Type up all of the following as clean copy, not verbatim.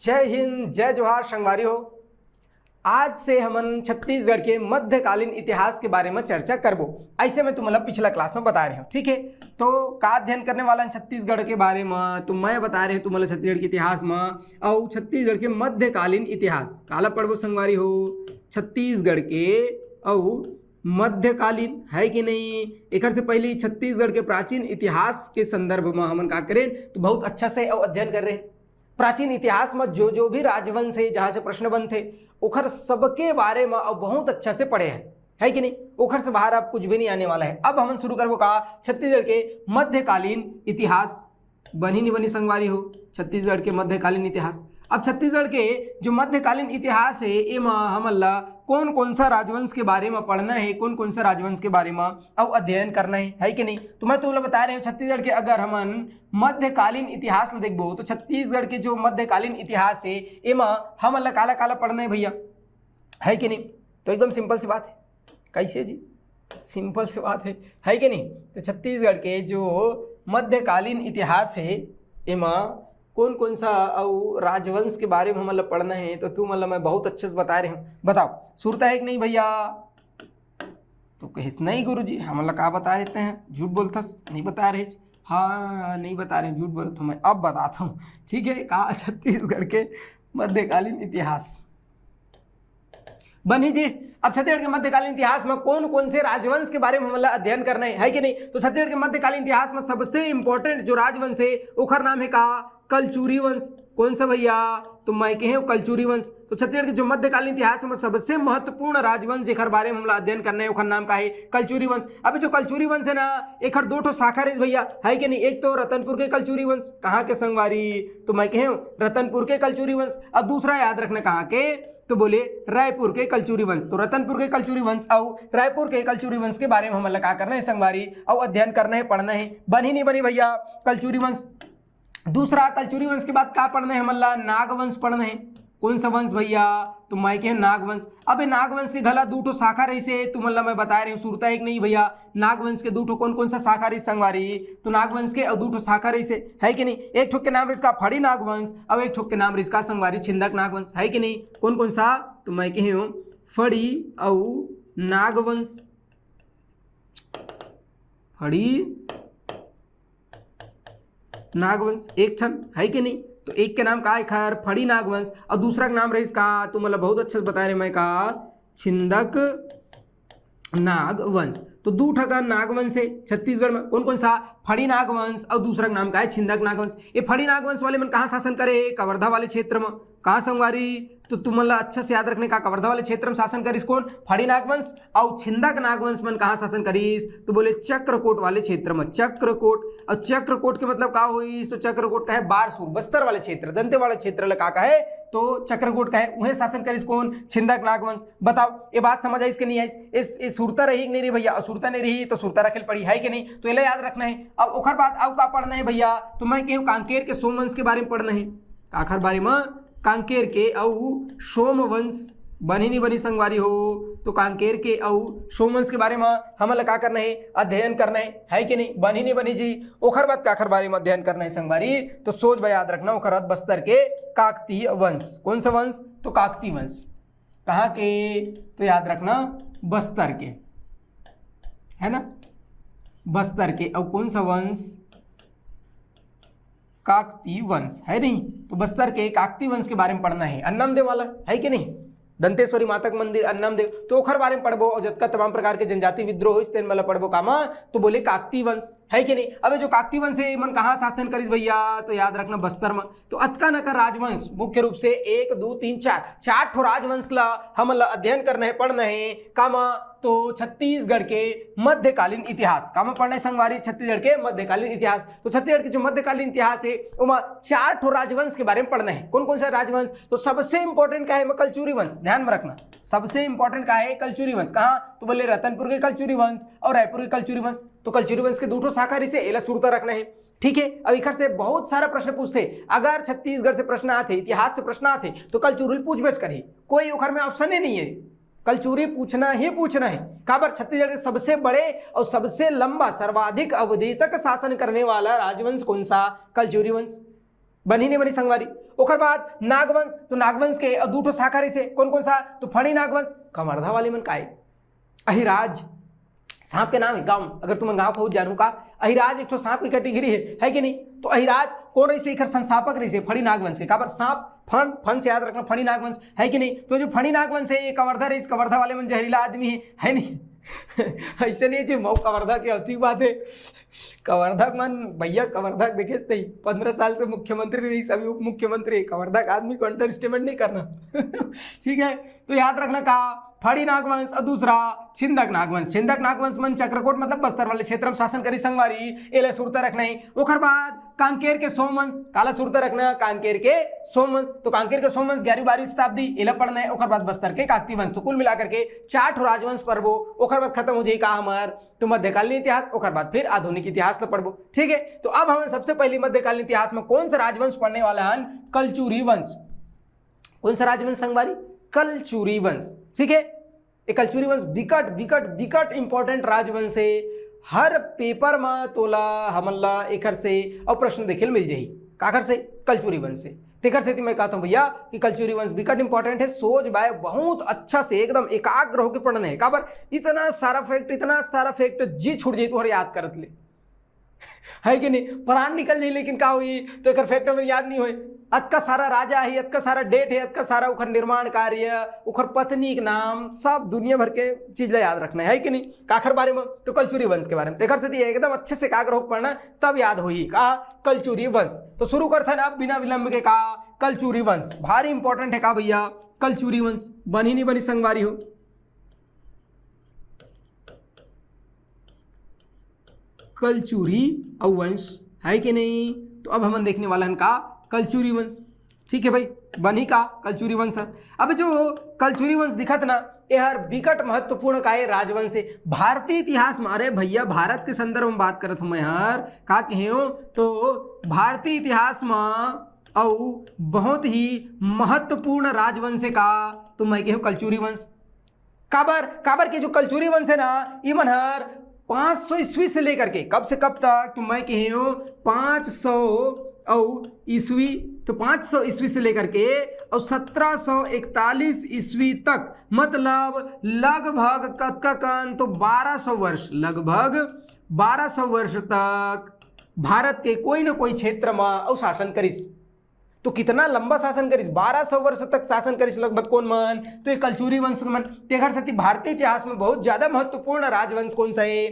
जय हिंद, जय जोहार संगवारी हो। आज से हमन छत्तीसगढ़ के मध्यकालीन इतिहास के बारे में चर्चा करबो। ऐसे मैं तुम्हारा पिछला क्लास में बता रहे हूँ, ठीक है। तो का अध्ययन करने वाला छत्तीसगढ़ के बारे में तो मैं बता रहे हूँ तुम्हारा छत्तीसगढ़ के इतिहास में और छत्तीसगढ़ के मध्यकालीन इतिहास काला पढ़बो संगवारी हो। छत्तीसगढ़ के और मध्यकालीन है कि नहीं। एक से पहले छत्तीसगढ़ के प्राचीन इतिहास के संदर्भ में हमन का करें तो बहुत अच्छा से अध्ययन कर रहे हैं। प्राचीन इतिहास में जो भी राजवंश है जहाँ से प्रश्न बनते ओखर सबके बारे में अब बहुत अच्छा से पढ़े हैं, है कि नहीं। ओखर से बाहर अब कुछ भी नहीं आने वाला है। अब हम शुरू करबो का छत्तीसगढ़ के मध्यकालीन इतिहास। बनी नहीं बनी संगवारी हो छत्तीसगढ़ के मध्यकालीन इतिहास। अब छत्तीसगढ़ के जो मध्यकालीन इतिहास है एमा हमन ला कौन कौन सा राजवंश के बारे में पढ़ना है, कौन कौन सा राजवंश के बारे में अब अध्ययन करना है कि नहीं। तो मैं तुम्हें बता रहे हूँ छत्तीसगढ़ के अगर हमन मध्यकालीन इतिहास में देखबो तो छत्तीसगढ़ के जो मध्यकालीन इतिहास है एमा हमन ला काला काला पढ़ना है भैया, है कि नहीं। तो एकदम सिंपल सी बात है। कैसे जी? सिंपल सी बात है कि नहीं। तो छत्तीसगढ़ के जो मध्यकालीन इतिहास है एमा कौन कौन सा और राजवंश के बारे में हम मतलब पढ़ना है तो तू मतलब मैं बहुत अच्छे से बता रहे हूँ। बताओ सुरता है कि नहीं भैया? तो कहिस नहीं गुरुजी हम मतलब का बता रहते हैं, झूठ बोलता नहीं बता रहे। हाँ नहीं बता रहे, झूठ बोलता हूँ। मैं अब बताता हूँ, ठीक है। कहा छत्तीसगढ़ के मध्यकालीन इतिहास बनी जी। अब छत्तीसगढ़ के मध्यकालीन इतिहास में कौन कौन से राजवंश के बारे में हम अध्ययन करना है कि नहीं। तो छत्तीसगढ़ के मध्यकालीन इतिहास में सबसे इंपॉर्टेंट जो राजवंश है ओखर नाम है का कलचुरी वंश। कौन सा भैया? तो मैं कहे कलचुरी वंश। तो छत्तीसगढ़ के जो मध्यकालीन इतिहास में सबसे महत्वपूर्ण राजवंश एक बारे में हम अध्ययन करना है ओखर नाम का है कलचुरी वंश। अभी जो कलचुरी वंश है ना एक दो ठो शाखा है भैया, है कि नहीं। एक तो रतनपुर के कलचुरी वंश, कहाँ के संगवारी? तो मैं कहे रतनपुर के कलचुरी वंश। और दूसरा याद रखना कहाँ के, तो बोले रायपुर के कलचुरी वंश। तो रतनपुर के कलचुरी वंश और रायपुर के कलचुरी वंश के बारे में हम क्या करना है संगवारी और अध्ययन करना है, पढ़ना है। बनी नहीं बनी भैया कलचुरी वंश। दूसरा कलचुरी वंश के बाद क्या पढ़ना है मल्ला? नागवंश पढ़ना है। कौन सा वंश भैया? तो मैं कहे नागवंश। अब नागवंश के घला दो ठो शाखा रही से तो मतलब मैं बता रही हूँ सुरता एक नहीं भैया। नागवंश के दो ठो कौन कौन सा शाखा रही संगवारी? तो नागवंश के और दो ठो शाखा रही से, है कि नहीं। एक ठोक के नाम इसका फड़ी नागवंश और एक ठोक के नाम इसका संगवारी छिंदक नागवंश, है कि नहीं। कौन कौन सा? तो मैं कहे हूँ फड़ी और नागवंश। फड़ी नागवंश एक क्षण, है कि नहीं। तो एक के नाम का है खैर फड़ी नागवंश और दूसरा का नाम रही इसका तो मतलब बहुत अच्छे से बता रहे मैं का छिंदक नागवंश। तो दो ठगा नागवंश है छत्तीसगढ़ में। कौन कौन सा? फड़ी नागवंश और दूसरा का नाम का है छिंदक नागवंश। ये फड़ी नागवंश वाले मन कहाँ शासन करे? कवर्धा वाले क्षेत्र में। कहाँ संगवारी? तो तुम मतलब अच्छा से याद रखने का कवर्धा वाले क्षेत्र में शासन करिस कौन? फड़ी नागवंश। और छिंदक नागवंश मन कहाँ शासन करिस? तो बोले चक्रकोट वाले क्षेत्र में। चक्रकोट। और चक्रकोट के मतलब का हुई? तो चक्रकोट का है बारसूर बस्तर वाले क्षेत्र, दंतेवाड़ा क्षेत्र का है तो चक्रकोट का है वह शासन करिस कौन? छिंदक नागवंश। बताओ ये बात समझ आई इसके नहीं आई? इस सुरता रही नहीं रही भैया? सुरता नहीं रही तो सुरता रखेल पड़ी, है कि नहीं। तो ये याद रखना है। अब ओखर बात अब का पढ़ना है भैया? तो मैं कहूँ कांकेर के सोमवंश के बारे में पढ़ना है। आखिर बारे में कांकेर के और सोमवंश। बनी नहीं बनी संगवारी हो? तो कांकेर के और सोमवंश के बारे में हम क्या करना है? अध्ययन करना है कि नहीं। बनी नहीं बनी जी। ओखर बात काखर बारे में अध्ययन करना है संगवारी तो सोच भाई याद रखना ओखर बस्तर के काकतीय वंश। कौन सा वंश? तो काकतीय वंश। कहाँ के? तो याद रखना बस्तर के, है ना, बस्तर के। और कौन सा वंश? काकतीय वंश, है नहीं। तो बस्तर के काकतीय वंश के बारे में पढ़ना है। अन्नमदेव वाला, है कि नहीं। दंतेश्वरी माता का मंदिर अन्नमदेव तो ओखर बारे में पढ़बो और जतका तमाम प्रकार के जनजाति विद्रोह इस दिन मतलब पढ़बो कामा तो बोले काकतीय वंश, है कि नहीं। अब जो काकतीय वंश है मन कहाँ शासन करिस भैया? तो याद रखना बस्तर में। तो अतका नकर राजवंश मुख्य रूप से 1 2 3 4 ठो राजवंश ला हम अध्ययन करना है, पढ़ना है कामा तो छत्तीसगढ़ के मध्यकालीन इतिहास। कामा पढ़ना है संगवारी छत्तीसगढ़ के मध्यकालीन इतिहास। तो छत्तीसगढ़ के जो मध्यकालीन इतिहास है उसमें 4 ठो राजवंश के बारे में पढ़ना है। कौन कौन सा राजवंश? तो सबसे इंपॉर्टेंट का है कलचुरी वंश, ध्यान में रखना। सबसे इंपॉर्टेंट का है कलचुरी वंश। कहाँ? तो बोले रतनपुर के कलचुरी वंश और रायपुर के कलचुरी वंश। तो कलचुरी वंश के दो ठो शाखा से एला सुरता रखना है, ठीक है। अब इखर से बहुत सारा प्रश्न पूछते। अगर छत्तीसगढ़ से प्रश्न आते, इतिहास से प्रश्न आते तो कलचुरी पूछबेच करी, कोई उखर में ऑप्शन ही नहीं है। कलचुरी पूछना ही पूछना है। काबर? छत्तीसगढ़ के सबसे बड़े और सबसे लंबा सर्वाधिक अवधि तक शासन करने वाला राजवंश कौन सा? कलचुरी वंश। बनी नहीं बनी संगवारी। ओकर बाद नागवंश, तो नागवंश के दूठो शाखा रही से कौन कौन सा, तो फणी नागवंश। कवर्धा वाले मन काय अहिराज, सांप के नाम है गांव, अगर तुम गांव को जानू का अहिराज एक सांप की कैटेगरी है कि नहीं। तो अहिराज कौन रही से, संस्थापक रही से फणी नागवंश के, काबर सांप फण से याद रखना फणी नागवंश है कि नहीं। तो जो फणी नागवंश है ये कवर्धा रही, कवर्धा वाले मन जहरीला आदमी है नहीं ऐसे नहीं जी मऊ कवर्धा के ठीक बात है। कवर्धा मन भैया कवर्धा देखे नहीं, 15 साल से मुख्यमंत्री रही, सभी उप मुख्यमंत्री, कवर्धा का आदमी को अंडर एस्टिमेट नहीं करना ठीक है। तो याद रखना का फणी नागवंश और दूसरा छिंदक नागवंश। छिंदक नागवंश मन चक्रकोट मतलब बस्तर वाले क्षेत्र में शासन करी संगवारी, एला सुरता रखना है। ओकर बाद कांकेर के सोमवंश, काला सुरता रखना कांकेर के सोमवंश। तो कांकेर के सोमवंश 11वीं-12वीं शताब्दी एला पढ़ना है। ओकर बाद बस्तर के काकती वंश। तो कुल मिलाकर के 4 ठो राजवंश पढ़बो। ओकर बाद खत्म हो जाए का हमार तो मध्यकालीन इतिहास, ओकर बाद फिर आधुनिक इतिहास ला पढ़बो। ठीक है, तो अब हम सबसे पहले मध्यकालीन इतिहास में कौन सा राजवंश पढ़ने वाला है, कलचुरी वंश। कौन सा राजवंश संगवारी, कलचुरी वंश। ठीक है, एक कलचुरी वंश विकट विकट विकट इंपॉर्टेंट राजवंश है। हर पेपर में तोला हमला एकर से और प्रश्न देखे मिल जाही, काकर से, कलचुरी वंश से। तेकर से मैं कहता हूँ भैया कि कलचुरी वंश विकट इंपॉर्टेंट है। सोच बाय बहुत अच्छा से एकदम एकाग्र होकर पढ़ना है। काबर इतना सारा फैक्ट जी छूट जाए तो याद करत ले है कि नहीं, प्राण निकल जाए लेकिन का हुई तो एक फैक्ट में याद नहीं हुए। अतका सारा राजा है, अतका सारा डेट है, अतका सारा उखर निर्माण कार्य, उखर पत्नी के नाम, सब दुनिया भर के चीज याद रखना है कि नहीं। काखर बारे में तो कलचुरी वंश के बारे में तेकर से एकदम अच्छे से एकाग्र होकर पढ़ना, तब याद होई का कलचुरी वंश। तो शुरू करते हैं अब बिना विलंब के का कलचुरी वंश। भारी इंपॉर्टेंट है का भैया कलचुरी वंश, बनी नहीं बनी संगवारी हो। कलचुरी वंश है कि नहीं। तो अब हम देखने वाला है का कलचुरी वंश। ठीक है भाई, बनी का कलचुरी वंश। अब जो कलचुरी वंश दिखत ना यह विकट महत्वपूर्ण का राजवंश है भारतीय इतिहास में। अरे भैया भारत के संदर्भ में बात करत हूँ मैं यार, का कहे हो तो भारतीय इतिहास में और बहुत ही महत्वपूर्ण राजवंश का तो मैं कहूँ कलचुरी वंश। काबर के जो कलचुरी वंश है ना ये मनहर 500 ईस्वी से लेकर के कब से कब तक, तो मैं कहे हो 500 ईस्वी, तो 500 ईस्वी से लेकर के और 1741 ईस्वी तक, मतलब लगभग कतकन तो 1200 वर्ष, लगभग 1200 वर्ष तक भारत के कोई ना कोई क्षेत्र में और शासन करिस। तो कितना लंबा शासन करिस, 1200 वर्ष तक शासन करिस लगभग कौन मन, तो ये कलचुरी वंश मन। तेकर साथी भारतीय इतिहास में बहुत ज्यादा महत्वपूर्ण राजवंश कौन सा है,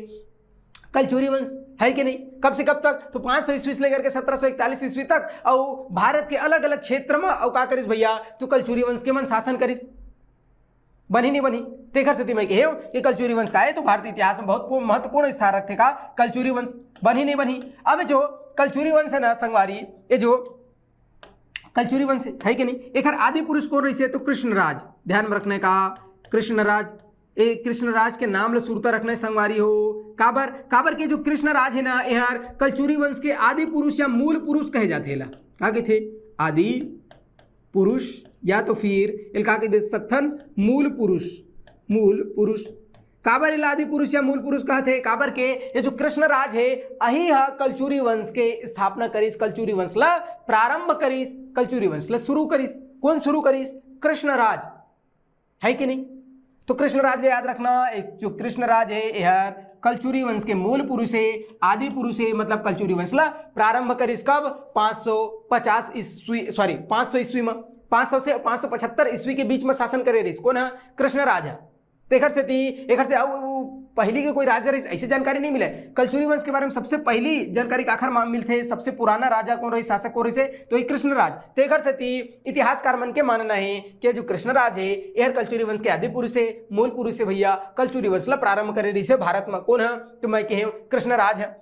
कलचुरी वंश है कि नहीं। कब से कब तक, तो 500 ईस्वी से लेकर के 1741 ईस्वी तक और भारत के अलग अलग क्षेत्र में और का करिस भैया तो कलचुरी वंश के मन शासन करिस। बनी नहीं बनी, तेकर से मैं कहे कि कलचुरी वंश का है तो भारतीय इतिहास में बहुत महत्वपूर्ण स्थान रखते का कलचुरी वंश। बनी नहीं बनी। अब जो कलचुरी वंश है ना संगवारी, ये जो कलचुरी वंश है कि नहीं, एक आदि पुरुष कौन रही से तो कृष्णराज। ध्यान में रखने का कृष्णराज, एक कृष्णराज के नाम ले सुरता रखने संगवारी हो। काबर के जो कृष्णराज है ना यार कलचुरी वंश के आदि पुरुष या मूल पुरुष कहे जाते हैं। का थे आदि पुरुष या तो फिर इनका के दे सकथन मूल पुरुष, मूल पुरुष। काबर इला आदि पुरुष या मूल पुरुष कहते, काबर के ये जो कृष्णराज है अही है कलचुरी वंश के स्थापना करिस, कलचुरी वंश ला प्रारंभ करिस, कलचुरी वंश ला शुरू करिस। कौन शुरू करिस, कृष्णराज है कि नहीं। तो कृष्णराज याद रखना, एक जो कृष्णराज है यह कलचुरी वंश के मूल पुरुष है, आदि पुरुष है, मतलब कलचुरी वंश ला प्रारंभ करिस कब 550 ईस्वी, सॉरी 500 ईस्वी में, 500 से 575 ईस्वी के बीच में शासन करे रही। कौन है, कृष्णराज है। तेखर से पहली के कोई राजा रही ऐसी जानकारी नहीं मिले। कलचुरी वंश के बारे में सबसे पहली जानकारी आखिर में मिलते, सबसे पुराना राजा कौन रही, शासक कौन रही से तो ये कृष्णराज। तेखर से इतिहासकार मन के मानना है कि जो कृष्णराज है यह कलचुरी वंश के आदि पुरुष है, मूल पुरुष है भैया, कलचुरी वंश ला प्रारंभ करे रही से भारत में। कौन है, तो मैं कहे कृष्णराज है।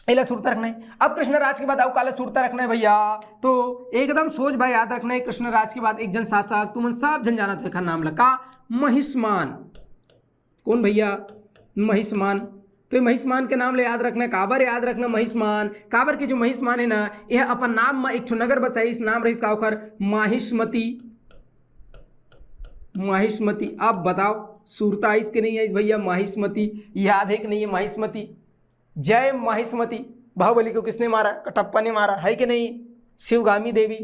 इला सुरता रखना है। अब कृष्णराज के बाद आओ काला सुरता रखना है भैया, तो एकदम सोच भाई याद रखना है। कृष्णराज के बाद एक जन शासक तुम सब जन जाना था नाम लगा महिष्मान। कौन भैया, महिष्मान। तो महिष्मान के नाम ले याद रखना, काबर याद रखना महिष्मान। काबर के जो महिष्मान है ना यह अपन नाम में एक नगर बसाई, इस नाम रही का माहिष्मती, माहिष्मती। अब बताओ सुरता है इसके नहीं है इस भैया, माहिष्मती याद है कि नहीं है, माहिष्मती। जय माहिष्मती। बाहुबली को किसने मारा, कटप्पा ने मारा है कि नहीं, शिवगामी देवी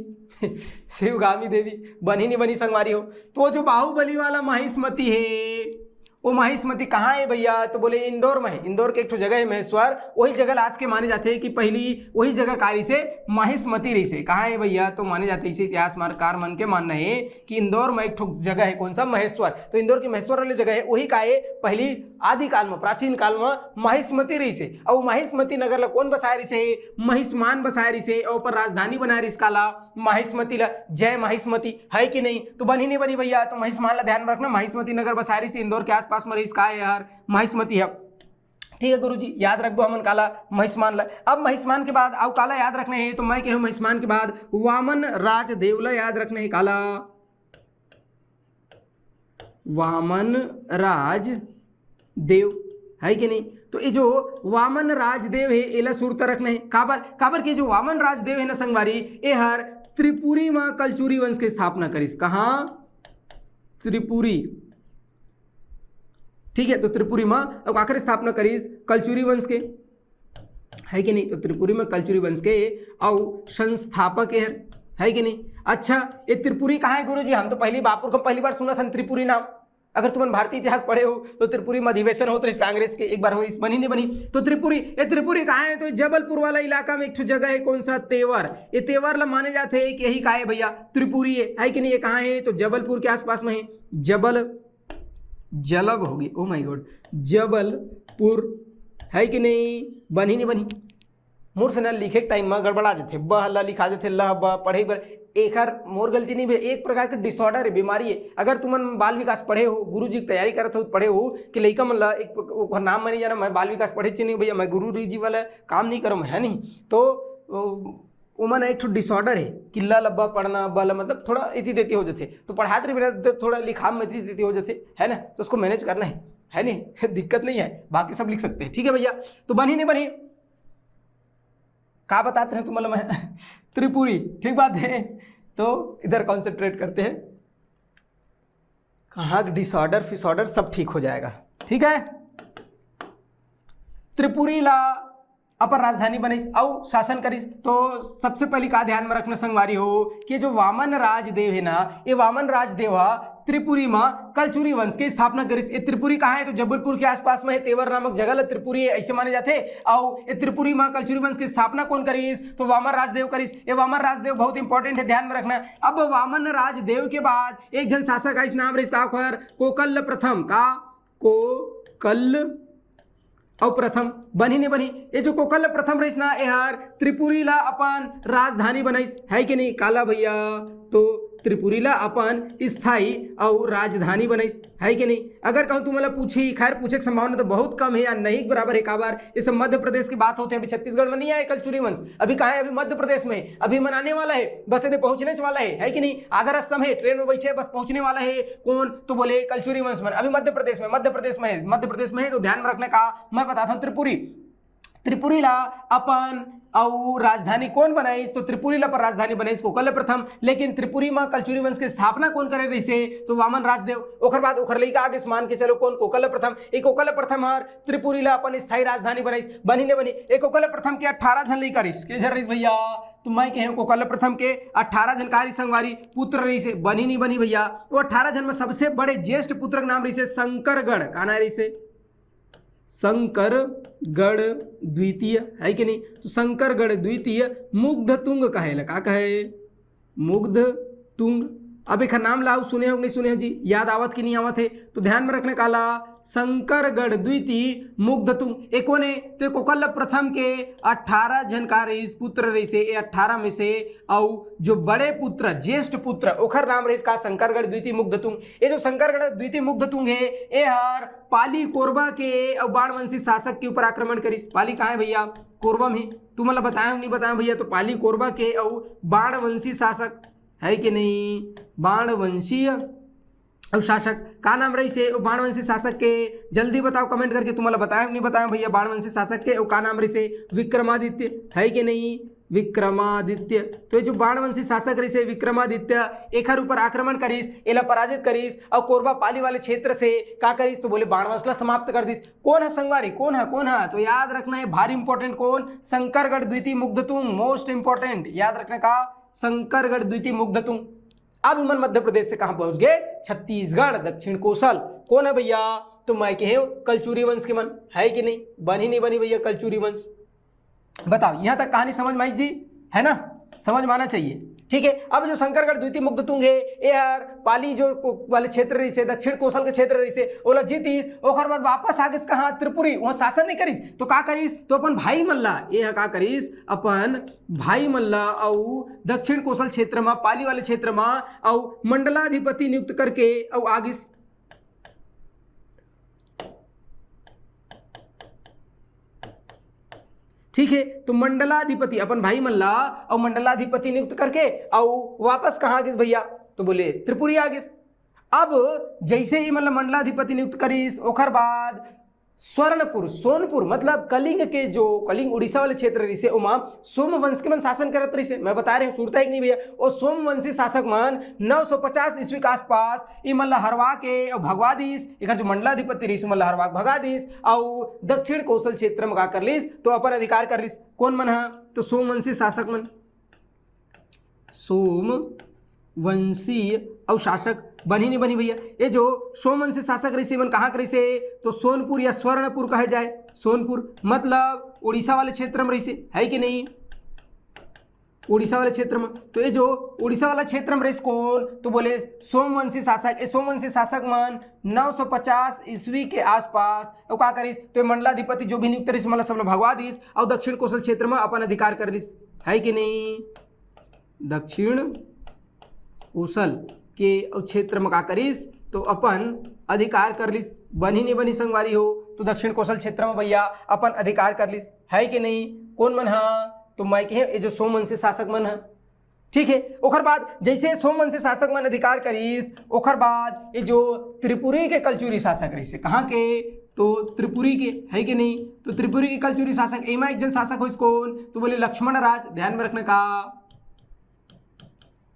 शिवगामी देवी बनी नहीं बनी संगवारी हो। तो जो बाहुबली वाला महिष्मती है वो महिष्मती कहाँ है भैया, तो बोले इंदौर में है। इंदौर के एक जगह है महेश्वर, वही जगह आज के माने जाते हैं कि पहली वही जगह कारी से महिष्मती रही से। कहाँ है भैया, तो माने जाते हैं इसे इतिहासकार मन के मानना है कि इंदौर में एक जगह है, कौन सा, महेश्वर। तो इंदौर की महेश्वर वाली जगह है वही का है पहली आदि काल में प्राचीन काल में महिष्मती रही से। और महिष्मती नगर ला कौन बसाए रही से, महिष्मान बसाए रही से, और पर राजधानी बनाए रही काला महिष्मती ला, जय महिष्मती है कि नहीं। तो बनी नहीं बनी भैया, तो महिष्मान ला ध्यान में रखना, महिष्मती नगर बसाए रही से इंदौर के पास में रही का है यार महिष्मती है। ठीक है गुरुजी, याद रख दो हमन काला महिष्मान ला। अब महिष्मान के बाद अब काला याद रखने है, तो मैं कहूँ महिष्मान के बाद वामन राजदेव ला याद रखने है काला, वामन राजदेव है कि नहीं। तो ये जो वामन राजदेव है एला सुरता रखना है। काबर के जो वामन राजदेव है ना संगवारी, ये हर त्रिपुरी मां कलचुरी वंश की स्थापना करिस। कहाँ, त्रिपुरी, ठीक है। तो त्रिपुरी मां अब आखिर स्थापना करीस कलचुरी वंश के, है कि नहीं। तो त्रिपुरी में कलचुरी वंश के और संस्थापक है कि नहीं। अच्छा, ये त्रिपुरी कहाँ है गुरुजी, हम तो पहली बापुर को पहली बार सुना था त्रिपुरी नाम। अगर तुम भारतीय इतिहास पढ़े हो तो त्रिपुरी में अधिवेशन होते इस कांग्रेस के, एक बार हो, इस बनी नहीं बनी। तो त्रिपुरी, ये त्रिपुरी कहाँ है, तो जबलपुर वाला इलाका में एक जगह है, कौन सा, तेवर। ये तेवर ला माने जाते हैं कि यही कहा है भैया त्रिपुरी है कि नहीं। ये कहाँ है, तो जबलपुर के आसपास में है। जलब होगी, ओ माय गॉड, जबलपुर है कि नहीं, बनी नहीं बनी। मोर से न लिखे टाइम में गड़बड़ा देते, ब ला लिखा देते, ल ब पढ़े पर एक मोर गलती नहीं, एक प्रकार के डिसऑर्डर है, बीमारी है। अगर तुमन बाल विकास पढ़े हो, गुरुजी की तैयारी करते हो, पढ़े हो कि लड़का मन ला एक नाम में नहीं जाना, मैं बाल विकास पढ़े नहीं भैया, मैं गुरु जी वाला काम नहीं करूँ, है नहीं। तो उमन एक डिसऑर्डर है कि ल लब्बा पढ़ना, बल मतलब थोड़ा इति देती हो जाते, तो पढ़ाते रहे मेरा थोड़ा लिखा में इति देती हो जाते, है ना। तो उसको मैनेज करना है नहीं दिक्कत नहीं है, बाकी सब लिख सकते हैं। ठीक है भैया, तो बनी नहीं बनी क्या बताते हैं तुम, मैं त्रिपुरी, ठीक बात है। तो इधर कॉन्सेंट्रेट करते हैं, कहाँ डिसऑर्डर फिसऑर्डर सब ठीक हो जाएगा। ठीक है, त्रिपुरी ला अपर राजधानी बनीस और शासन करीस। तो सबसे पहले का ध्यान में रखना संगवारी हो कि जो वामन राजदेव है ना, ये वामन राजदेव त्रिपुरी में कलचुरी वंश की स्थापना करीस। ये त्रिपुरी कहाँ है, तो जबलपुर के आसपास में है, तेवर नामक जगह त्रिपुरी है, ऐसे माने जाते। और ये त्रिपुरी में कलचुरी वंश की स्थापना कौन करीस, तो वामन राजदेव करीस। ये वामन राजदेव बहुत इंपॉर्टेंट है, ध्यान में रखना। अब वामन राजदेव के बाद एक जन शासक है, इस नाम रही कोकल प्रथम का, कोकल और प्रथम बनी नहीं बनी। ये जो कोकल प्रथम रहीस ना, यार त्रिपुरी ला अपन राजधानी बनाईस, है कि नहीं काला भैया। तो त्रिपुरी ला अपन स्थायी और राजधानी बनाईस, है कि नहीं। अगर कहूँ तुम्हारा पूछी, खैर पूछे की संभावना तो बहुत कम है या नहीं बराबर है। काबार ये सब मध्य प्रदेश की बात होती है, अभी छत्तीसगढ़ में नहीं आए कलचुरी वंश, अभी कहाँ है, अभी मध्य प्रदेश में, अभी मनाने वाला है, बस यदि पहुंचने वाला है कि नहीं। आधा रास्ता में ट्रेन में बैठे बस पहुंचने वाला है, कौन, तो बोले कलचुरी वंश में। अभी मध्य प्रदेश में है, तो ध्यान में रखने का मैं बताता हूँ। त्रिपुरी ला अपन और राजधानी कौन बनाईस, तो त्रिपुरी ला पर राजधानी बनाईस कोकल प्रथम। लेकिन त्रिपुरी में कलचुरी वंश की स्थापना कौन करे रही से, तो वामन राजदेव। ओकर बाद ओकर लइका आगे मान के चलो कौन, कोकल प्रथम। एक कोकल प्रथम हर त्रिपुरी ला अपन स्थायी राजधानी बनाईस, बनी ने बनी। एक कोकल प्रथम के 18 जन लइका रहीस, के जन रहीस भैया, तो मैं कहूँ कोकल प्रथम के 18 जनकारी संगवारी पुत्र रही से, बनी नहीं बनी भैया। वो 18 जन में सबसे बड़े ज्येष्ठ पुत्र का नाम रही से शंकरगढ़, का नाम रही से शंकरगढ़ द्वितीय, है कि नहीं। तो शंकरगढ़ द्वितीय मुग्धतुंग कहे, का कहे, मुग्धतुंग। अब एक नाम लाओ, सुने हो नहीं सुने हो जी, याद आवत कि नहीं आवत है, तो ध्यान में रखने काला शंकरगढ़ द्वितीय मुग्धतुंग। एक ने तो कोकल प्रथम के 18 जनकार पुत्र रही से, 18 में से और जो बड़े पुत्र ज्येष्ठ पुत्र ओखर नाम रही का शंकरगढ़ द्वितीय मुग्धतुंग। ये जो शंकरगढ़ द्वितीय मुग्धतुंग है, ये हर पाली कोरबा के और बाणवंशी शासक के ऊपर आक्रमण करीस। पाली कहाँ है भैया, कोरबा में। तुम्हें बताया नहीं बताया भैया, तो पाली कोरबा के और बाणवंशी शासक, है कि नहीं, बाणवंशीय और शासक का नाम रही से, बाणवंशी शासक के जल्दी बताओ कमेंट करके, तुम्हारा बताया नहीं बताया भैया। बाणवंशी शासक के का नाम रही से विक्रमादित्य, है कि नहीं, विक्रमादित्य। तो ये जो बाणवंशी शासक रही से विक्रमादित्य एकर ऊपर आक्रमण करीस, एला पराजित करीस और कोरबा पाली वाले क्षेत्र से का करीस तो बोले बाणवंशला समाप्त कर दिस। कौन है संगवारी, कौन है तो याद रखना है भारी इंपॉर्टेंट, कौन, शंकरगढ़ द्वितीय मुग्धतुंग, मोस्ट इंपॉर्टेंट याद रखने का, शंकरगढ़ द्वितीय मुग्धतुंग। अब मन मध्य प्रदेश से कहां पहुंच गए, छत्तीसगढ़ दक्षिण कौशल। कौन है भैया, तो मैं कहे कलचुरी वंश के मन है कि नहीं, बनी नहीं बनी भैया कलचुरी वंश। बताओ यहां तक कहानी समझ में आई जी, है ना, समझ में आना चाहिए, ठीक है। अब जो शंकरगढ़ द्वितीय मुग्धतुंग है ये यार पाली जो वाले क्षेत्र रही से दक्षिण कौशल के क्षेत्र रही से ओला जीतीस, ओकर बाद वापस आगिस कहां त्रिपुरी, वहां शासन नहीं करीस तो का करीस तो अपन भाई मल्ला ये का करीस अपन भाई मल्ला और दक्षिण कौशल क्षेत्र में पाली वाले क्षेत्र में और मंडलाधिपति नियुक्त करके और आगिस ठीक है। तो मंडलाधिपति अपन भाई मल्ला और मंडलाधिपति नियुक्त करके और वापस कहाँ गिस भैया तो बोले त्रिपुरी आ गिस। अब जैसे ही मतलब मंडलाधिपति नियुक्त करीस ओखर बाद स्वर्णपुर सोनपुर मतलब कलिंग के जो कलिंग उड़ीसा वाले क्षेत्र रही से उमा सोमवंश के मन शासन करत रही से, मैं बता रही हूँ सुरता ही नहीं भैया। और सोमवंशी शासक मन 950 ईस्वी के आसपास ई मतलब हरवा के और भगवादीस एक जो मंडलाधिपति रही मतलब हरवा भगादीस और दक्षिण कौशल क्षेत्र में का कर लीस तो अपन अधिकार कर लीस। कौन मन है तो सोमवंशी शासक मन, सोमवंशी और शासक बनी नहीं बनी भैया। ये जो सोमवंशी शासक रही से मन कहाँ करी से तो सोनपुर या स्वर्णपुर कहे जाए, सोनपुर मतलब उड़ीसा वाले क्षेत्र में रही से है कि नहीं, उड़ीसा वाले क्षेत्र में। तो ये जो उड़ीसा वाला क्षेत्र में रही कौन तो बोले सोमवंशी शासक। ये सोमवंशी शासक मन 950 ईस्वी के आसपास और का करीस तो मंडलाधिपति जो भी नियुक्त रही मतलब सब भगवा दीस और दक्षिण कौशल क्षेत्र में अपन अधिकार कर लीस है कि नहीं, दक्षिण कौशल के क्षेत्र में का करीस तो अपन अधिकार कर लीस। बनी नहीं बनी संगवारी हो तो दक्षिण कौशल क्षेत्र में भैया अपन अधिकार कर लीस है कि नहीं। कौन मन है तो मैं कहे ये जो सोमवंशी शासक मन है, ठीक है। ओखर बाद जैसे सोमवंशी शासक मन अधिकार करीस ओखर बाद ये जो त्रिपुरी के कलचुरी शासक रही से कहाँ के तो त्रिपुरी के है कि नहीं। तो त्रिपुरी के कलचुरी शासक एमा एक जन शासक हो कौन तो बोले लक्ष्मण राज, ध्यान में रखने का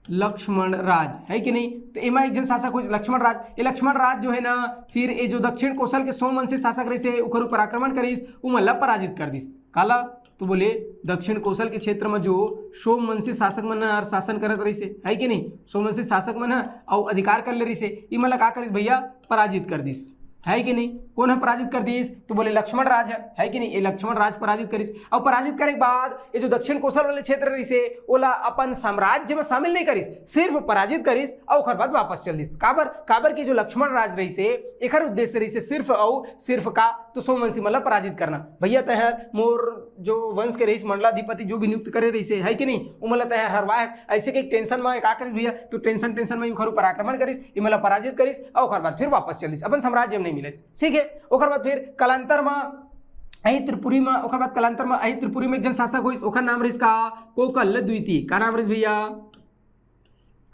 लक्ष्मण राज है कि नहीं। तो एमा एक जन शासक हो लक्ष्मण राज। ये लक्ष्मण राज जो है ना फिर ये जो दक्षिण कौशल के सोमवंशी शासक रही से उखर ऊपर आक्रमण करीस वो मतलब पराजित कर दिस काला तो बोले दक्षिण कौशल के क्षेत्र में जो सोमवंशी शासक मन शासन करत रही से है कि नहीं, सोमवंशी शासक मन और अधिकार कर ले रही से ये मतलब का करीस भैया पराजित कर दिस है कि नहीं। कौन है पराजित कर दिस तो बोले लक्ष्मण राज है कि नहीं। ये लक्ष्मण राज पराजित करिस और पराजित करे के बाद ये जो दक्षिण कौशल वाले क्षेत्र रही से ओला अपन साम्राज्य में शामिल नहीं करिस, सिर्फ पराजित करिस और ओखर बाद वापस चल दिस। काबर की जो लक्ष्मण राज रही से एक उद्देश्य रही से सिर्फ और सिर्फ का तो सोमवंशी मतलब पराजित करना भैया। तहर मोर जो वंश के रही मंडलाधिपति जो भी नियुक्त करे रही से है कि नहीं वो मतलब तहर हरवास ऐसे के टेंशन में का करिस भैया तो टेंशन में ओखर ऊपर आक्रमण करिस ये मतलब पराजित करिस और ओखर बाद फिर वापस चल दिस अपन साम्राज्य में नहीं मिले, ठीक है। ओखर बाद फिर कलांतर में अही त्रिपुरी में ओखर बाद कलांतर में अही त्रिपुरी में एक जन शासक होइस ओखर नाम रहिस का कोकल द्वितीय। का नाम रहिस भैया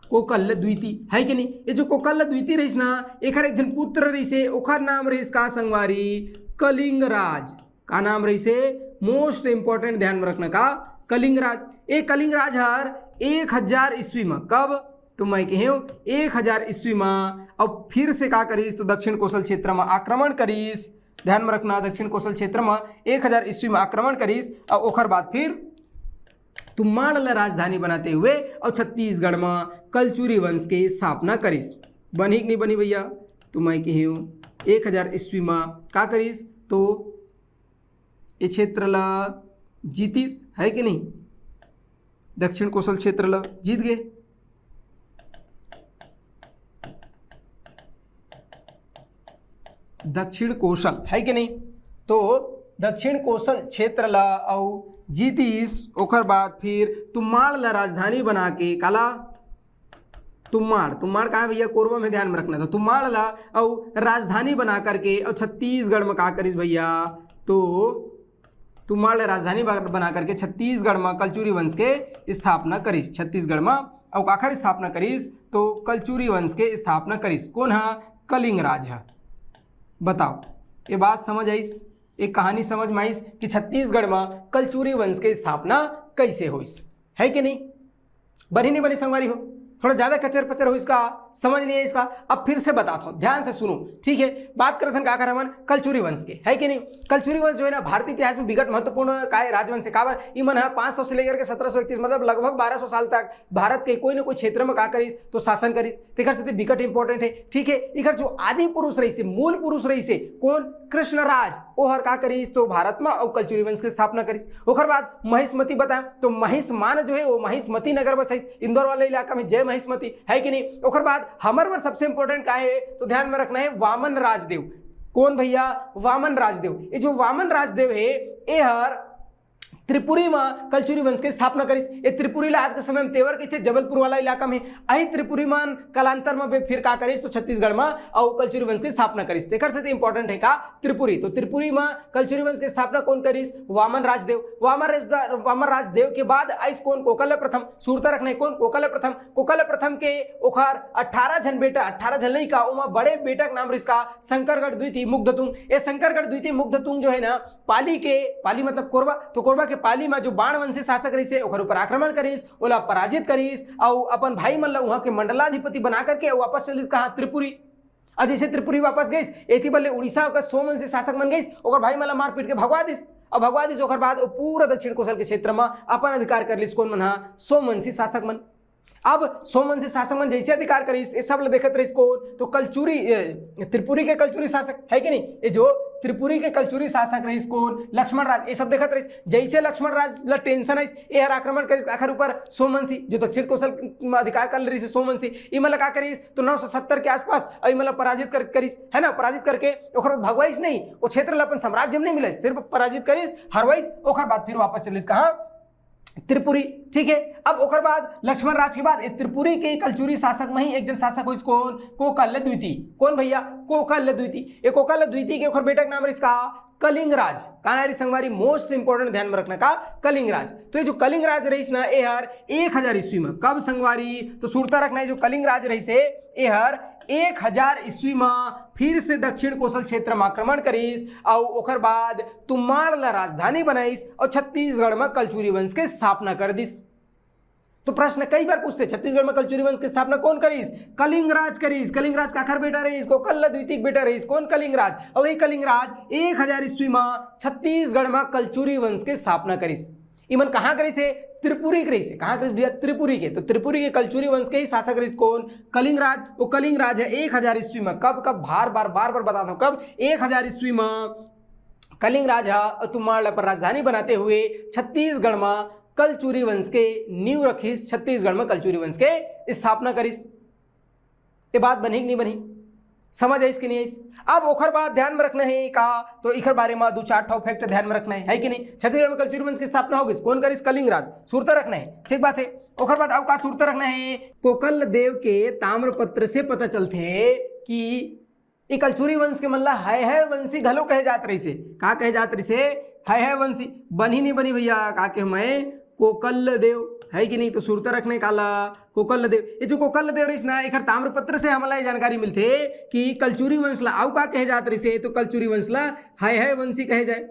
कोकल द्वितीय है कि नहीं। ये जो कोकल द्वितीय रहिस ना एकर एक जन पुत्र रहिस ओखर नाम रहिस का संगवारी कलिंग राज। का नाम रहिस मोस्ट इंपॉर्टेंट ध्यान में रखना का कलिंग राज। एक कलिंग राज हर 1000 ईस्वी में कब तो मैं कहे 1000 ईस्वी में और फिर से का करीस तो दक्षिण कौशल क्षेत्र में आक्रमण करीस, ध्यान में रखना दक्षिण कौशल क्षेत्र में 1000 ईस्वी में आक्रमण करीस और ओखर बाद फिर तुम्बाड़ ला राजधानी बनाते हुए और छत्तीसगढ़ में कलचुरी वंश के स्थापना करीस। बनी कि नहीं बनी भैया तो मैं कहे 1000 ईस्वी में का करीस तो ये क्षेत्र ला जीतीस है कि नहीं, दक्षिण कौशल क्षेत्र ला जीत गए। दक्षिण कौशल है कि नहीं तो दक्षिण कौशल क्षेत्र ला और जीतीस ओखर बाद फिर तुम्बाड़ ला राजधानी बना के काला तुम्बाड़ कहाँ भैया कोरबा में ध्यान में रखना था। तुम्बाड़ ला और राजधानी बना करके और छत्तीसगढ़ में का करीस भैया तो तुम्बाड़ ला राजधानी बना करके छत्तीसगढ़ में कलचुरी वंश के स्थापना करीस। छत्तीसगढ़ में और काखर स्थापना करीस तो कलचुरी वंश के स्थापना करीस। कौन है कलिंग राज है। बताओ ये बात समझ आईस, एक कहानी समझ में आईस कि छत्तीसगढ़ में कलचुरी वंश के स्थापना कैसे हो, है कि नहीं, बनी नहीं बनी संगवारी हो, थोड़ा ज्यादा कचर पचर हो, इसका समझ नहीं है इसका। अब फिर से बताता हूं, ध्यान से सुनो, ठीक है। बात करते हैं का मन कलचुरी वंश के, है कि नहीं। कलचुरी वंश जो है ना भारतीय इतिहास में विकट महत्वपूर्ण काय राजवंश है। काबर ये मन है 500 से लेकर के 1731 मतलब लगभग 1200 साल तक भारत के कोई ना कोई क्षेत्र में का करीस तो शासन करीस, तेकर से विकट इंपॉर्टेंट है, ठीक है। इधर जो आदि पुरुष रही से, मूल पुरुष रही से कौन, कृष्णराज, ओहर का करीस तो भारत में और कलचुरी वंश की स्थापना करीस। ओकर बाद महिष्मती बताया तो महिष्मान जो है वो महिष्मती नगर बसाई, इंदौर वाले इलाका में जय महिष्मती, है कि नहीं। ओकर बाद हमर बर सबसे इंपॉर्टेंट का है तो ध्यान में रखना है वामन राजदेव। कौन भैया, वामन राजदेव। ये जो वामन राजदेव है ये हर त्रिपुरी में कलचुरी वंश की स्थापना करिस। ये त्रिपुरी आज के समय में तेवर के थे जबलपुर वाला इलाका में, आई त्रिपुरी मन कालांतर में फिर का करिस तो छत्तीसगढ़ में और कलचुरी वंश की स्थापना करिस। तेकर से इंपॉर्टेंट है का त्रिपुरी, तो त्रिपुरी में कलचुरी वंश की स्थापना कौन करिस, वामन राजदेव। वामन राजदेव के बाद आइस कौन, कोकल प्रथम। सुरता रखना है कौन, कोकल प्रथम। कोकल प्रथम के ओखर 18 जन बेटा, 18 जन लइका, ओमा बड़े बेटा का नाम रिसका शंकरगढ़ द्वितीय मुग्धतुंग। ये शंकरगढ़ द्वितीय मुग्धतुंग जो है ना पाली मतलब कोरबा, तो कोरबा के पाली में जो बाणवंशी शासक रही से ओकर ऊपर आक्रमण करिस, ओला पराजित करिस और अपन भाई मन ला वहां के मंडलाधिपति बना करके वापस चलिस कहां, त्रिपुरी। और जैसे त्रिपुरी वापस गई एथी बल्ले उड़ीसा का सोमवंशी शासक बन गई, ओकर भाई मन ला मार पीट के भगवा दिस। और भगवा दिस ओकर बाद पूरा दक्षिण कोसल के क्षेत्र में अपन अधिकार कर लिस, कौन मन, सोमवंशी शासक मन। अब सोमवंशी शासक मन जैसे अधिकार करिस ये सब देखत रहिस कौन, तो कलचुरी त्रिपुरी के कलचुरी शासक, है कि नहीं। ये जो त्रिपुरी के कलचुरी शासक रहिस कौन, लक्ष्मण राज, ये सब देखत रहिस। जैसे लक्ष्मण राज ला टेंशन आइस ये हर आक्रमण करिस आखिर ऊपर सोमवंशी जो दक्षिण कौशल में अधिकार कर रही सोमवंशी, ये मतलब का करिस तो 970 के आसपास आई मतलब पराजित करिस, है ना। पराजित करके ओकर भगवाइस नहीं, वो क्षेत्र ला अपन साम्राज्य में नहीं मिले, सिर्फ पराजित करिस हरवाइस, ओकर बाद फिर वापस चलिस कहां, त्रिपुरी, ठीक है। अब ओकर बाद लक्ष्मण राज के बाद त्रिपुरी के कलचुरी शासक में ही एक जन शासक हो कौन, कोकल द्वितीय। कौन भैया, कोकल द्वितीय। ये कोकल द्वितीय के ओकर बेटा का नाम इसका कलिंगराज। कानारी संगवारी मोस्ट इंपोर्टेंट ध्यान में रखना का कलिंगराज। तो ये जो कलिंगराज रही ना ये हर 1000 ईस्वी में, कब संगवारी तो सुरता रखना है जो कलिंगराज रही से ये हर 1000 ईस्वी में फिर से दक्षिण कोसल क्षेत्र में आक्रमण करिस और ओकर बाद तुम्माड़ ला राजधानी बनाइस और छत्तीसगढ़ में कलचुरी वंश के स्थापना कर दिस। तो प्रश्न कई बार पूछते छत्तीसगढ़ में कलचुरी वंश की स्थापना कौन करिस, कलिंगराज करिस। कलिंगराज का आखिर बेटा रहीस, कोकल द्वितीय बेटा रहीस, कौन, कलिंगराज। और वही कलिंगराज 1000 ईस्वी में छत्तीसगढ़ में कलचुरी वंश की स्थापना करिस। इमन कहां करिस है, त्रिपुरी के रही, कहां करिस भैया, त्रिपुरी के। तो त्रिपुरी के कलचुरी वंश के ही शासक रही कौन, कलिंगराज। वो कलिंगराज है 1000 ईस्वी में, कब कब बार बार बताता हूं कब, 1000 ईस्वी में कलिंगराज तुम्हाड़ पर राजधानी बनाते हुए छत्तीसगढ़ में कलचुरी वंश के नींव रखिस, छत्तीसगढ़ में कलचुरी वंश के स्थापना करिस। ये बात बनी कि नहीं बनी, समझ आई कि नहीं आई। अब ओखर बात ध्यान में रखना है का तो इखर बारे में 2-4 ठो फैक्ट ध्यान में रखना है कि नहीं। छत्तीसगढ़ में कलचुरी वंश की स्थापना होगी, कौन करिस, कलिंगराज। सुरता रखना है, ठीक बात है। ओखर बाद अब का सुरता रखना है, कोकल देव के ताम्रपत्र से पता चलते कि ये कलचुरी वंश के मल्ला है वंशी घलो कहे जात रही से, का कहे जात रही से, है वंशी। बनी नहीं बनी भैया, का के मैं कोकल देव, है कि नहीं। तो सुरता रखने काला कोकल देव। ये जो कोकल देव रही ना एक ताम्रपत्र से हमला ये जानकारी मिलते कि कलचुरी वंश ला आउ का कहे जात रही से, तो कलचुरी वंश ला है वंशी कहे जाए।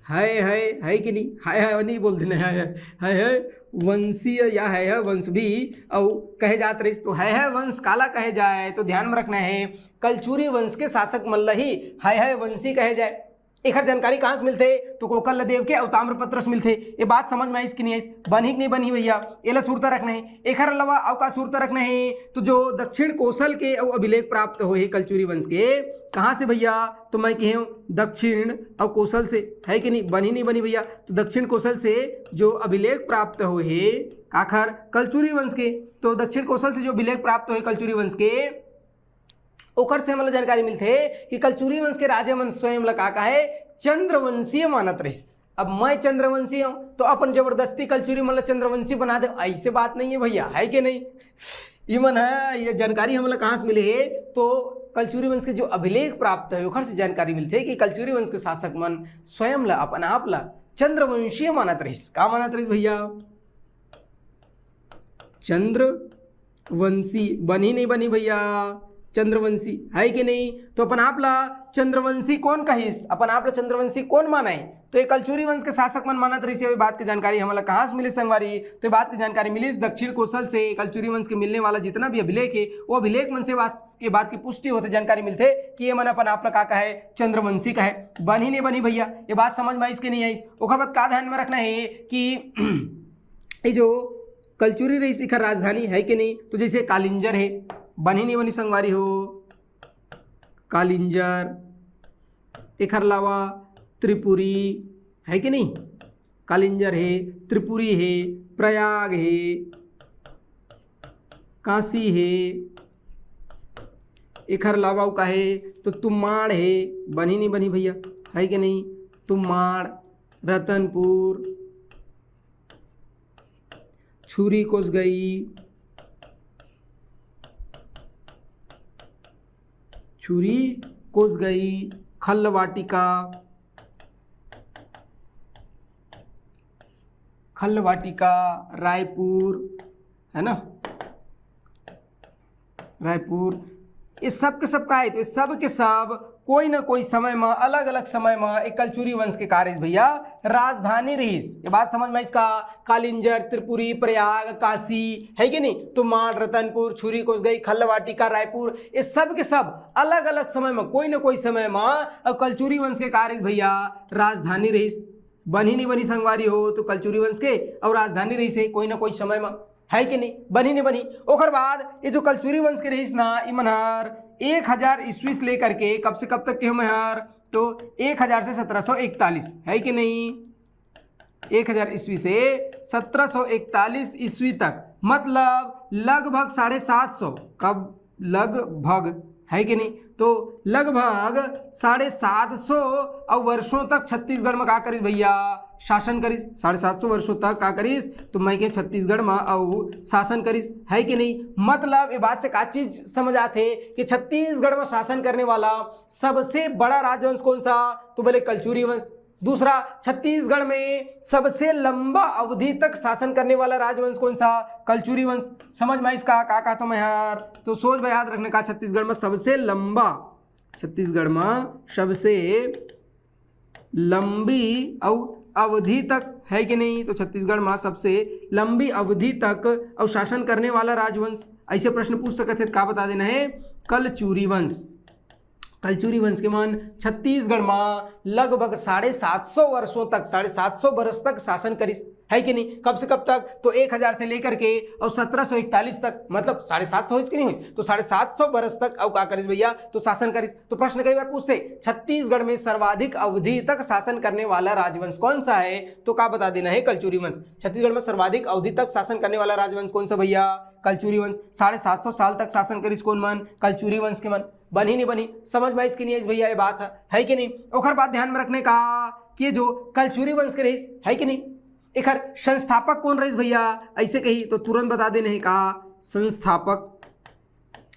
है कि नहीं, है नहीं बोल देना, है वंशीय या है वंश भी और कहे जात रही। तो है वंश काला कहे जाए, तो ध्यान में रखना है कलचुरी वंश के शासक मल्ल ही है वंशी कहे जाए। एक जानकारी कहां से मिलते, तो कोकल देव के और ताम्रपत्र से मिलते। ये बात समझ में आई कि नहीं आई, बनी कि नहीं बनी भैया, ये सुरता रखना है। एक अलावा अवकाश सुरता रखना है तो जो दक्षिण कौशल के और अभिलेख प्राप्त हुए कलचुरी वंश के, कहां से भैया, तो मैं कहूँ दक्षिण और कौशल से, है कि नहीं, बनी नहीं बनी भैया। तो दक्षिण कौशल से जो अभिलेख प्राप्त हुए आखिर कलचुरी वंश के, तो दक्षिण कौशल से जो अभिलेख प्राप्त हुए कलचुरी वंश के ओकर से हमला जानकारी मिलते कि कलचुरी वंश के राजा मन स्वयं लगा का है चंद्रवंशीय मानत रही। अब मैं चंद्रवंशी हूं तो अपन जबरदस्ती कलचुरी मतलब चंद्रवंशी बना दे, ऐसे बात नहीं है भैया, है कि नहीं। ये मन है, ये जानकारी हमला कहां से मिले है, तो कलचुरी वंश के जो अभिलेख प्राप्त है ओकर से जानकारी मिलते कि कलचुरी वंश के शासक मन स्वयं ला अपन आप ला चंद्रवंशीय मानत रही। का मानत रही भैया, चंद्रवंशी। बनी नहीं बनी भैया, चंद्रवंशी है कि नहीं। तो अपन आपला चंद्रवंशी कौन कहिस, अपन आपला चंद्रवंशी कौन मानाई, तो ये कलचुरी वंश के शासक मन मानत रही से। बात की जानकारी हमारा कहाँ से मिली संगवारी, तो बात की जानकारी मिली दक्षिण कौशल से। कलचुरी वंश के मिलने वाला जितना भी अभिलेख है वो अभिलेख मन से बात की पुष्टि होते जानकारी मिलते कि ये मन अपन आपला का कहे चंद्रवंशी कहे। बनी नहीं बनी भैया, ये बात समझ में आईस कि नहीं आईस। ओकर बाद का ध्यान में रखना है कि ये जो कलचुरी रही इखर राजधानी है कि नहीं, तो जैसे कालिंजर है, बनी नहीं बनी संगवारी हो कालिंजर, एखर अलावा त्रिपुरी है कि नहीं, कालिंजर है, त्रिपुरी है, प्रयाग है, काशी है, एखर अलावा का है तो तुम्माड़ है, बनी नहीं बनी भैया है कि नहीं, तुम्माड़, रतनपुर, छुरी कोस गई, छुरी कोस गई, खल्लवाटिका, खल्लवाटिका, रायपुर है ना, रायपुर, ये सब के सब का है। तो सब के सब कोई ना कोई समय में अलग अलग समय में एक कलचुरी वंश के कार्य भैया राजधानी रहीस। ये बात समझ में इसका, कालिंजर, त्रिपुरी, प्रयाग, काशी है कि नहीं, तुम्माड़, रतनपुर, छुरी कोस गई, खल्लवाटिका, रायपुर, ये सब के सब अलग अलग समय में कोई ना कोई समय में कलचुरी वंश के कार्य भैया राजधानी रहीस। बनी नहीं बनी संगवारी हो तो कलचुरी वंश के और राजधानी रही से कोई ना कोई समय में है कि नहीं, बनी नहीं बनी। ओकर बाद ये जो कलचुरी वंश के रहीस ना, इमनहर 1000 ईस्वी से लेकर के कब से कब तक के हर, तो 1000 से 1741 है कि नहीं, 1000 ईस्वी से 1741 ईस्वी तक, मतलब लगभग 750, कब लगभग है कि नहीं, तो लगभग 750 और वर्षों तक छत्तीसगढ़ में का करीस भैया शासन करीस। 750 वर्षों तक का करीस, तो मैं के छत्तीसगढ़ में और शासन करीस है कि नहीं। मतलब ये बात से का चीज समझ आते कि छत्तीसगढ़ में शासन करने वाला सबसे बड़ा राजवंश कौन सा, तो बोले कलचुरी वंश। दूसरा, छत्तीसगढ़ में सबसे लंबा अवधि तक शासन करने वाला राजवंश कौन सा, कलचुरी वंश। समझ में इसका का तो मैं यार, तो सोच में याद रखने का, छत्तीसगढ़ में सबसे लंबा, छत्तीसगढ़ में सबसे लंबी अवधि तक है कि नहीं, तो छत्तीसगढ़ में सबसे लंबी अवधि तक और शासन करने वाला राजवंश। ऐसे प्रश्न पूछ सकते हैं, का बता देना है, कलचुरी वंश। कलचुरी वंश के मन छत्तीसगढ़ में लगभग 750 वर्षों तक, 750 वर्ष तक शासन करिस है कि नहीं। कब से कब तक, तो 1000 से लेकर के और 1741 तक, मतलब 750 हो कि नहीं हो, तो 750 वर्ष तक और का करिस भैया, तो शासन करिस। तो प्रश्न कई बार पूछते, छत्तीसगढ़ में सर्वाधिक अवधि तक शासन करने वाला राजवंश कौन सा है, तो का बता देना है, कलचुरी वंश। छत्तीसगढ़ में सर्वाधिक अवधि तक शासन करने वाला राजवंश कौन सा भैया, कलचुरी वंश। 750 साल तक शासन करिस कौन मन, कलचुरी वंश के मन। बनी नहीं बनी, समझ में इसकी नहीं भैया, ये बात है कि नहीं। ओखर बात ध्यान में रखने का कि जो कलचुरी वंश के रहीस है कि नहीं, एक संस्थापक कौन रहीस भैया, ऐसे कही तो तुरंत बता देने है का, संस्थापक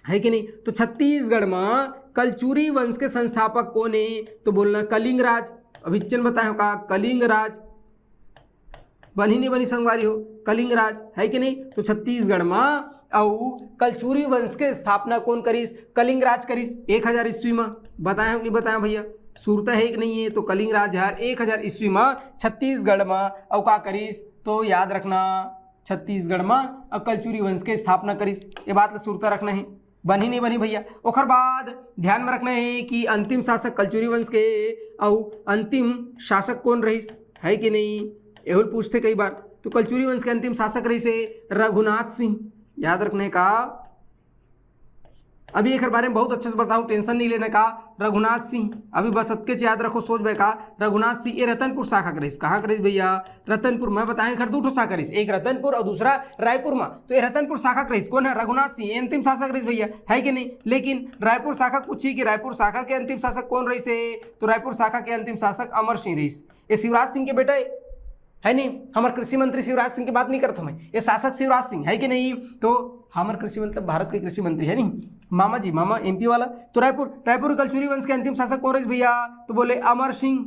है कि नहीं। तो छत्तीसगढ़ में कलचुरी वंश के संस्थापक कौन है, तो बोलना कलिंग राज। अभिचन बताए का, कलिंग राज। बनी नहीं बनी संगवारी हो, कलिंग राज है कि नहीं। तो छत्तीसगढ़ में और कलचुरी वंश के स्थापना कौन करीस, कलिंग राज करीस 1000 ईस्वी में। बताया नहीं बताया भैया, सूरता है कि नहीं है, तो कलिंग राज यार 1000 ईस्वी में छत्तीसगढ़ में और का करीस, तो याद रखना छत्तीसगढ़ में और कलचुरी वंश के स्थापना करीस। ये बात सूरता रखना है, बनी नहीं बनी भैया। ओखर बाद ध्यान में रखना है कि अंतिम शासक कलचुरी वंश के और अंतिम शासक कौन रहीस है कि नहीं, एहुल पूछते कई बार। तो कलचुरी वंश के अंतिम शासक रही से रघुनाथ सिंह, याद रखने का। अभी एक बारे में बहुत अच्छे से बताऊं, टेंशन नहीं लेने का। रघुनाथ सिंह अभी बस अतके याद रखो, सोच बे का रघुनाथ सिंह ये रतनपुर शाखा करीस। कहाँ करीस भैया, रतनपुर। मैं बताएं खर 2 शाखा करीस, एक रतनपुर और दूसरा रायपुर में। तो ये रतनपुर शाखा करीस कौन है, रघुनाथ सिंह, अंतिम शासक रहीस भैया है कि नहीं। लेकिन रायपुर शाखा पूछी कि रायपुर शाखा के अंतिम शासक कौन रही से, तो रायपुर शाखा के अंतिम शासक अमर सिंह रहीस। ये शिवराज सिंह के बेटा है नहीं, हमारे कृषि मंत्री शिवराज सिंह की बात नहीं करता मैं, ये शासक शिवराज सिंह है कि नहीं। तो हमारे कृषि मतलब भारत के कृषि मंत्री है नहीं, मामा जी, मामा एमपी वाला। तो रायपुर कलचुरी वंश के अंतिम शासक कौन रहे भैया, तो बोले अमर सिंह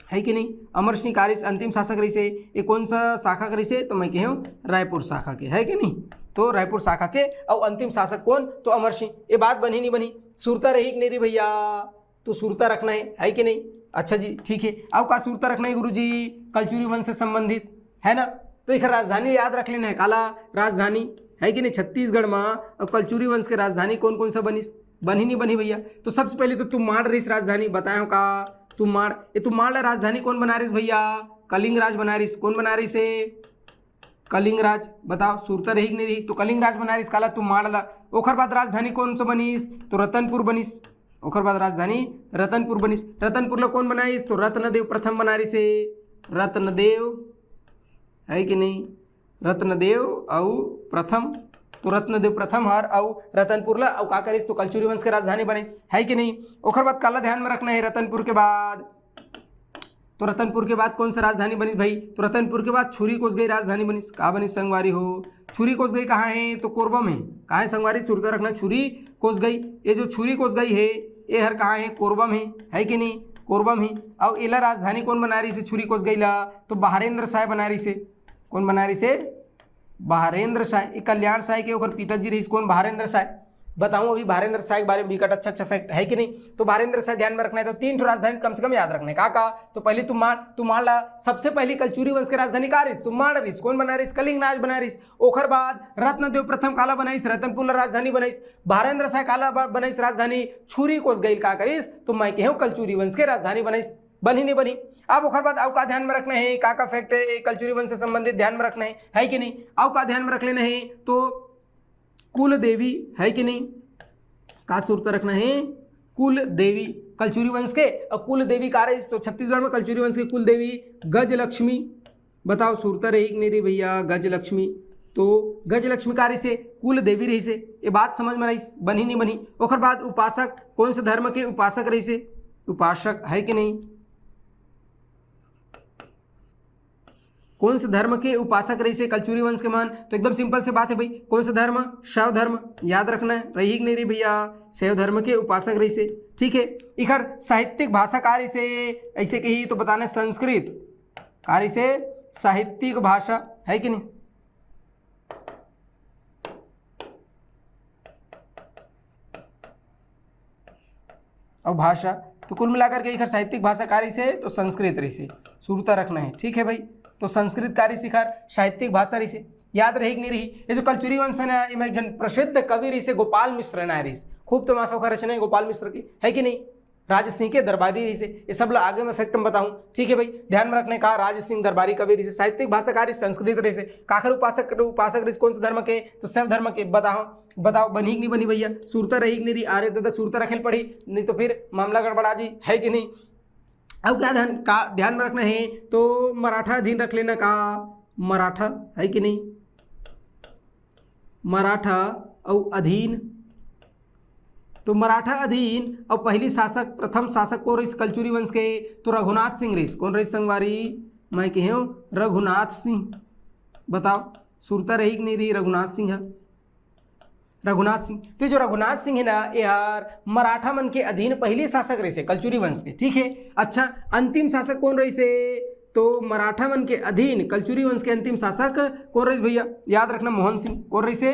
है कि नहीं। अमर सिंह का रहीस अंतिम शासक रही से, ये कौन सा शाखा रही से, तो मैं कहूँ रायपुर शाखा के, है कि नहीं। तो रायपुर शाखा के और अंतिम शासक कौन, तो अमर सिंह। ये बात बनी नहीं बनी, सुरता रही कि नहीं रही भैया, तो सुरता रखना है कि नहीं। अच्छा जी ठीक है। अब का सुरता रखना है गुरुजी, कलचुरी वंश से संबंधित, है ना। तो एक राजधानी याद रख लेना है, काला राजधानी, है कि नहीं। छत्तीसगढ़ में और कलचुरी वंश के राजधानी कौन कौन सा बनी नहीं बनी भैया। तो सबसे पहले तो तुम्माड़ रही राजधानी, बताए का तुम्माड़। ये तुम्माड़ राजधानी कौन बना रही भैया, कलिंगराज बना रही। कौन बना रही से, कलिंगराज। बताओ सुरता रही कि नहीं रही, तो कलिंगराज बना रही काला तुम्माड़ ला। ओखर बाद राजधानी कौन सा बनीस, तो रतनपुर बनीस। ओखर बाद राजधानी रतनपुर बनीस। रतनपुर ला कौन बनाईस, तो रत्नदेव प्रथम बना रही से, रत्नदेव, है कि नहीं। रत्नदेव और प्रथम, तो रत्नदेव प्रथम हर और रतनपुर ला और का करिस, तो कलचुरी वंश के राजधानी बनीस, है कि नहीं। ओखर बाद काला ध्यान में रखना है, रतनपुर के बाद, तो रतनपुर के बाद कौन सा राजधानी बनी भाई, तो रतनपुर के बाद छुरी कोसगई राजधानी बनी। कहाँ बनी संगवारी हो, छुरी कोसगई कहाँ है, तो कोरबा में। कहाँ है संगवारी, सुरता रखना छुरी कोसगई। ये जो छुरी कोसगई है ये हर कहाँ है, कोरबा में, है कि नहीं, कोरबा में। और इला राजधानी कौन बना रही से छुरी कोसगई ला, तो बहारेंद्र शाह बना रही से। कौन बना रही से, बहारेंद्र शाह। कल्याण शाह के ओकर पिताजी रही कौन, बहारेंद्र शाह। बताऊं अभी बहारेंद्र शाह के बारे में विकट अच्छा फैक्ट, है कि नहीं। तो बहारेंद्र शाह ध्यान में रखना है, तो 3 राजधानी कम से कम याद रखना है। का तो पहली तुम्हाड़ ला सबसे पहली कलचुरी वंश की राजधानी का रही, तुम्हाड़ रही। कौन बना रही, कलिंगराज बना रही। ओखर बाद रत्नदेव प्रथम काला बनाईस, रतनपुर राजधानी बनाईस। बहारेंद्र शाह काला बनाईस राजधानी, छुरी कोसगई का करीस, तो मैं कहूँ कलचुरी वंश के राजधानी बनाईस, बनी नहीं बनी। अब ओखर बाद अव का ध्यान में रखना है, का फैक्ट है कलचुरी वंश से संबंधित ध्यान में रखना है कि नहीं। अव का ध्यान में रख लेना है, तो कुल देवी, है कि नहीं। का सूरत रखना है, कुल देवी कलचुरी वंश के। और कुल देवी का रही, तो छत्तीसगढ़ में कलचुरी वंश के कुल देवी गजलक्ष्मी। बताओ सूरत रही कि नहीं रही भैया, गजलक्ष्मी। तो गजलक्ष्मी का रही से कुल देवी रही से, ये बात समझ में रही, बनी नहीं बनी। ओखर बाद उपासक कौन से धर्म के उपासक रही से, उपासक, है कि नहीं। कौन से धर्म के उपासक रही से कलचुरी वंश के मान, तो एकदम सिंपल से बात है भाई, कौन सा धर्म, शैव धर्म। याद रखना है, रही कि नहीं रही भैया, शैव धर्म के उपासक रही से, ठीक है। इधर साहित्यिक भाषा कार्य से ऐसे कही तो बताना संस्कृत कार्य से, साहित्यिक भाषा, है कि नहीं। और भाषा, तो कुल मिलाकर के इधर साहित्यिक भाषा कार्य से, तो संस्कृत रही से सुरता रखना है, ठीक है भाई। तो संस्कृत कार्य शिखर, साहित्यिक भाषा रही से, याद रही कि नहीं रही। ये जो कलचुरी वंश है ना, ये जन प्रसिद्ध कवि रही से गोपाल मिश्र ना रही, खूब तमाशा का रचना है गोपाल मिश्र की, है कि नहीं। राज सिंह के दरबारी रही से, ये सब आगे मैं फैक्ट में बताऊं, ठीक है भाई। ध्यान में रखने का, राज सिंह दरबारी कवि रही से, साहित्यिक भाषा कार्य संस्कृत रही से। काखर उपासक रही कौन से धर्म के, तो शैव धर्म के। बताओ बनी कि नहीं बनी भैया, सुरता रही कि नहीं रही। अरे दादा सुरता रखेल पड़ी, नहीं तो फिर मामला गड़बड़ा जी, है कि नहीं। अब क्या ध्यान में रखना है, तो मराठा अधीन रख लेना का, मराठा, है कि नहीं। मराठा और अधीन, तो मराठा अधीन और पहली शासक, प्रथम शासक को रही कलचुरी वंश के, तो रघुनाथ सिंह रही। कौन रही संगवारी, मैं कहूँ रघुनाथ सिंह। बताओ सुरता रही कि नहीं रही, रघुनाथ सिंह है, रघुनाथ सिंह। तो जो रघुनाथ सिंह है ना, यार मराठा मन के अधीन पहले शासक रही से कलचुरी वंश के, ठीक है। अच्छा अंतिम शासक कौन रही से, तो मराठा मन के अधीन कलचुरी वंश के अंतिम शासक कौन रही भैया, याद रखना मोहन सिंह। कौन रही से,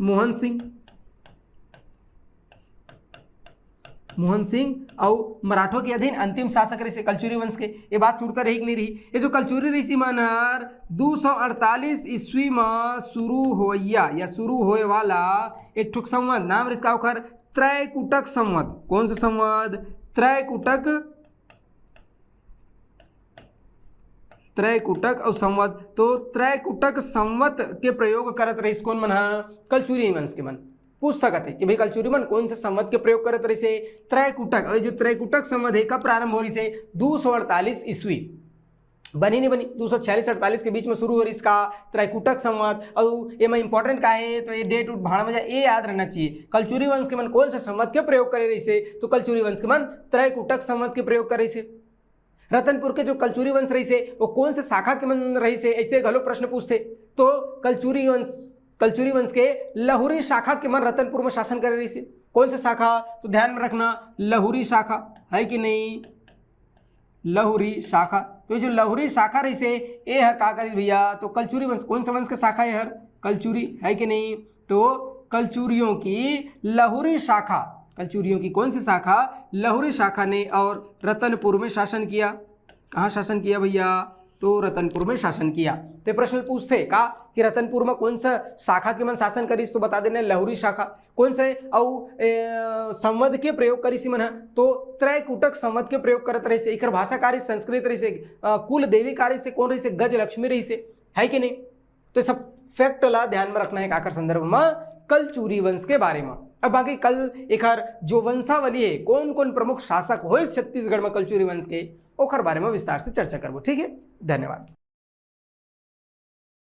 मोहन सिंह। मोहन सिंह और मराठों के अधीन अंतिम शासक रही से कलचुरी वंश के। ये बात सुरता रही कि नहीं रही। ये जो कलचुरी ऋषि मनर 248 ईस्वी में शुरू होया या शुरू होए वाला एक ठुक संवत, नाम इसका ओखर त्रैकुटक संवत। कौन सा संवत, त्रैकुटक और संवत। तो त्रैकुटक संवत के प्रयोग करत रही कौन मन, कलचुरी वंश के मन। पूछ सकते हैं कि भाई कलचुरी मन कौन से संवत के प्रयोग करत रही से, त्रैकुटक। और जो त्रैकुटक संवत है कब प्रारंभ हो रही से, 248 ईस्वी। बनी नहीं बनी, 246-48 के बीच में शुरू हो रही इसका त्रैकुटक संवत। और ये में इंपॉर्टेंट का है, तो ये डेट उठ भाड़ में ये याद रहना चाहिए। कलचुरी वंश के मन कौन से संवत के प्रयोग करे रही से, तो कलचुरी वंश के मन त्रैकुटक संवत के प्रयोग करे से। रतनपुर के जो कलचुरी वंश रही से वो कौन से शाखा के मन रही से, ऐसे गलो प्रश्न पूछते। तो कलचुरी वंश के लहुरी शाखा के मन रतनपुर में शासन कर रही से। कौन से शाखा, तो ध्यान में रखना लहुरी शाखा, है कि नहीं। लहुरी शाखा। तो जो लहुरी शाखा रही से ए हर का करी भैया, तो कलचुरी वंश, कौन सा वंश का शाखा है हर? कलचुरी है कि नहीं? तो कलचुरियों की लहुरी शाखा, कलचुरियों की कौन सी शाखा? लहुरी शाखा ने और रतनपुर में शासन किया। कहाँ शासन किया भैया? तो रतनपुर में शासन किया। तो प्रश्न पूछते का कि रतनपुर में कौन सा शाखा के मन शासन करीस, तो बता देना लहुरी शाखा। कौन से और संवद के प्रयोग करी सी मन, तो त्रैकुटक संवद के प्रयोग करत रही से। एक भाषा कार्य संस्कृत रही से, कुल देवी कार्य से कौन रही से? गज लक्ष्मी रही से, है कि नहीं? तो सब फैक्ट ला ध्यान में रखना है काकर संदर्भ में, कलचुरी वंश के बारे में। अब बाकी कल एक जो वंशावली है, कौन कौन प्रमुख शासक हो छत्तीसगढ़ में कलचुरी वंश के, ओखर बारे में विस्तार से चर्चा करबो। ठीक है, धन्यवाद।